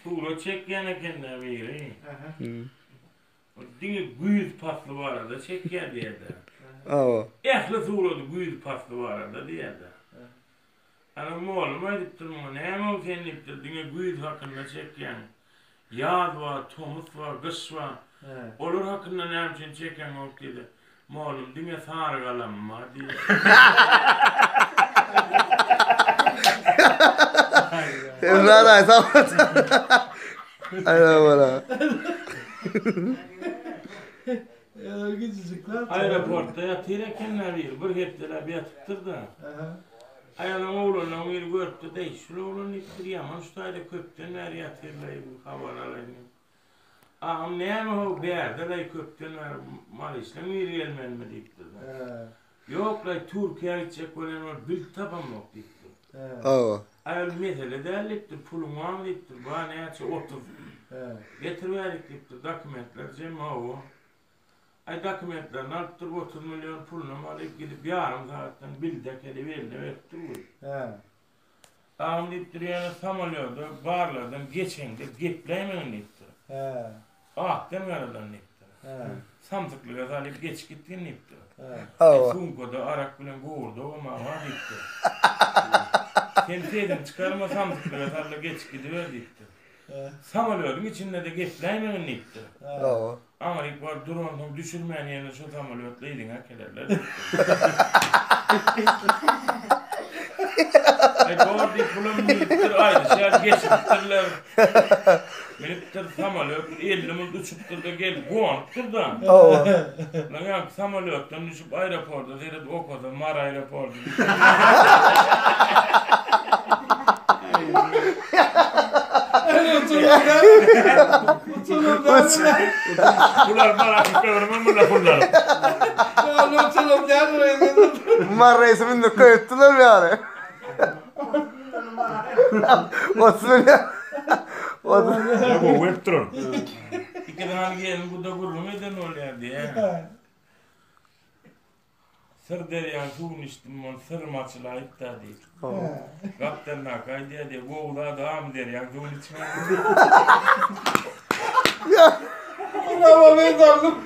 Tuğla çekkene kendine biri. Dini güyüz paslı var arada çekken diye de. Ehli tuğla güyüz paslı var arada diye de. Hani oğlum edip durma ne mi sen edip dur dini güyüz hakkında çekken. Yaz var, tomuz var, kış var. Olur hakkında ne için çekken yok dedi. Oğlum dini sarı kalam var diye. Emrah ay tamam. Aynen bana. Aeroportta yatırken ne bir heptiler bir yatıptır da. Ayağının oğlunun bir görüptü de şu oğlun ittir yaman şu tayda köpten ver yatırlar bu havaralarını. Ağam ne mi o bir yerde lay köpten ver Malis'le bir gelmen mi diktir da. Yok lay Türkiye'ye gidecek olan o bil tabam yok diktir. Ayol mesele değerliktir pulun var mı diktir bana ne açı otur. Getir verdik diktir dokumentler cema o. Ay dokumentlerini alıp dur 30 milyon pulunu alıp gidip yarım saatten bildekeli veline verip duruyor. Ağam deyip duruyor samalıyordu, bağırlardan geçen de gepleyemeyin deyiptir. Ahten veradan deyiptir. Samtıklı gaz alıp geç gittin deyiptir. Sunkoda arak bilen goğurdu o mava deyiptir. Sen çıkarma samtıklı gaz alıp geç gidiver deyiptir. Samalıyordun içinde de gepleyemeyin deyiptir. Ama ilk var drone'dan düşürmeyen yerine şu samalıyotla yedin hakelerler. Ay doğru deyip bulan minittir aynı şeyler geçiptirler. Minittir samalıyot 50 mil uçuptur da gel guanıptır da. Lan ya samalıyottan düşüp aeroporda seyret o kadar Mar aeroporda. Bunlar Mar aeroporda bunlar bunlar. Mar resmini de koyuttular mı yani? 30 milyon. Ya bu webtron. İki tane gelin bu da gurrum eden oluyor diye. Sır deryan suyun içtim on sır maçıla iptal değil. Kaptanla kaydiye diye boğula devam deryan suyun içme. Ama ben sandım.